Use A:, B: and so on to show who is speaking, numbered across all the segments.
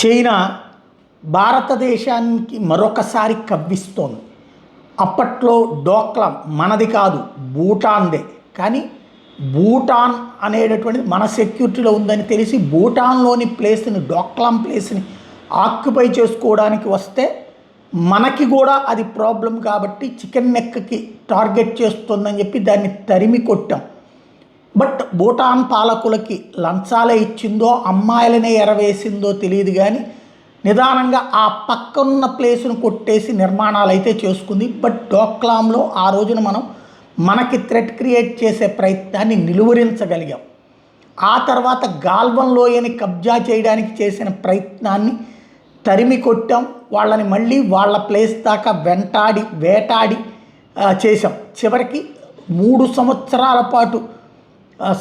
A: China భారతదేశానికి మరొకసారి కవ్విస్తోంది. అప్పట్లో డోక్లాం మనది కాదు, భూటాన్దే. కానీ భూటాన్ అనేటటువంటిది మన సెక్యూరిటీలో ఉందని తెలిసి భూటాన్లోని ప్లేస్ని, డోక్లాం ప్లేస్ని ఆక్యుపై చేసుకోవడానికి వస్తే మనకి కూడా అది ప్రాబ్లం కాబట్టి చికెన్ నెక్కి టార్గెట్ చేస్తుందని చెప్పి దాన్ని తరిమి కొట్టాం. బట్ భూటాన్ పాలకులకి లంచాలే ఇచ్చిందో అమ్మాయిలనే ఎరవేసిందో తెలియదు, కానీ నిదానంగా ఆ పక్కన్న ప్లేస్ను కొట్టేసి నిర్మాణాలు అయితే చేసుకుంది. బట్ డోక్లాంలో ఆ రోజున మనకి థ్రెట్ క్రియేట్ చేసే ప్రయత్నాన్ని నిలువరించగలిగాం. ఆ తర్వాత గాల్వన్ లోయని కబ్జా చేయడానికి చేసిన ప్రయత్నాన్ని తరిమి కొట్టాం. వాళ్ళని మళ్ళీ వాళ్ళ ప్లేస్ దాకా వేటాడి చేశాం. చివరికి 3 సంవత్సరాల పాటు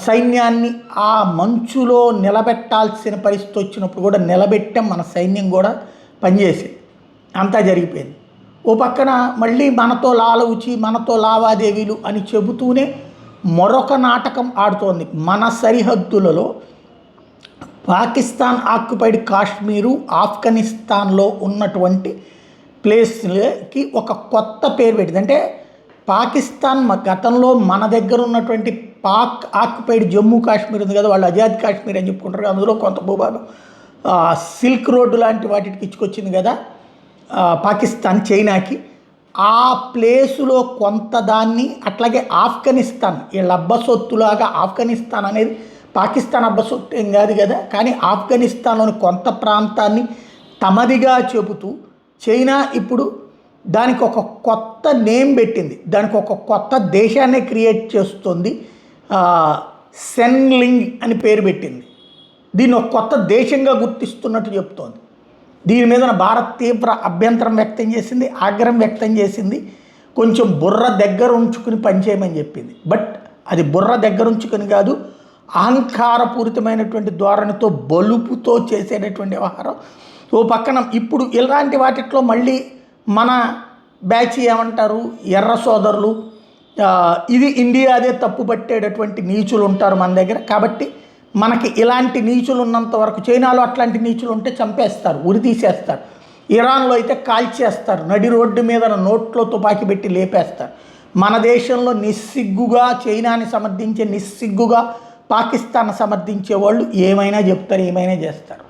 A: సైన్యాన్ని ఆ మంచులో నిలబెట్టాల్సిన పరిస్థితి వచ్చినప్పుడు కూడా నిలబెట్టాం. మన సైన్యం కూడా పనిచేసేది. అంతా జరిగిపోయింది. ఓ పక్కన మళ్ళీ మనతో లాలూచి, మనతో లావాదేవీలు అని చెబుతూనే మరొక నాటకం ఆడుతోంది. మన సరిహద్దులలో పాకిస్తాన్ ఆక్యుపైడ్ కాశ్మీరు, ఆఫ్ఘనిస్తాన్లో ఉన్నటువంటి ప్లేస్లకి ఒక కొత్త పేరు పెట్టింది. అంటే పాకిస్తాన్ గతంలో మన దగ్గర ఉన్నటువంటి పాక్ ఆక్యుపైడ్ జమ్మూ కాశ్మీర్ ఉంది కదా, వాళ్ళు ఆజాద్ కాశ్మీర్ అని చెప్పుకుంటారు. అందులో కొంత భూభాగం సిల్క్ రోడ్డు లాంటి వాటికి ఇచ్చుకొచ్చింది కదా పాకిస్తాన్ చైనాకి. ఆ ప్లేసులో కొంత దాన్ని, అట్లాగే ఆఫ్ఘనిస్తాన్ వీళ్ళ అబ్బసొత్తులాగా, ఆఫ్ఘనిస్తాన్ అనేది పాకిస్తాన్ అబ్బసొత్తు ఏం కాదు కదా, కానీ ఆఫ్ఘనిస్తాన్లోని కొంత ప్రాంతాన్ని తమదిగా చెబుతూ చైనా ఇప్పుడు దానికి ఒక కొత్త నేమ్ పెట్టింది. దానికి ఒక కొత్త దేశాన్ని క్రియేట్ చేస్తుంది. సెన్లింగ్ అని పేరు పెట్టింది. దీన్ని ఒక కొత్త దేశంగా గుర్తిస్తున్నట్టు చెప్తోంది. దీని మీద భారత్ తీవ్ర అభ్యంతరం వ్యక్తం చేసింది, ఆగ్రహం వ్యక్తం చేసింది. కొంచెం బుర్ర దగ్గర ఉంచుకుని పనిచేయమని చెప్పింది. బట్ అది బుర్ర దగ్గర ఉంచుకుని కాదు, అహంకారపూరితమైనటువంటి ధోరణితో, బలుపుతో చేసేటటువంటి వ్యవహారం. ఓ పక్కన ఇప్పుడు ఇలాంటి వాటిట్లో మళ్ళీ మన బ్యాచ్ ఏమంటారు, ఎర్ర సోదరులు, ఇది ఇండియాదే తప్పు పట్టేటటువంటి నీచులు ఉంటారు మన దగ్గర. కాబట్టి మనకి ఇలాంటి నీచులు ఉన్నంత వరకు, చైనాలో అట్లాంటి నీచులు ఉంటే చంపేస్తారు, ఉరి తీసేస్తారు. ఇరాన్లో అయితే కాల్చేస్తారు, నడి రోడ్డు మీద నోట్లో తుపాకీ పెట్టి లేపేస్తారు. మన దేశంలో నిస్సిగ్గుగా చైనాని సమర్థించే, నిస్సిగ్గుగా పాకిస్తాన్ సమర్థించే వాళ్ళు ఏమైనా చెప్తారు, ఏమైనా చేస్తారు.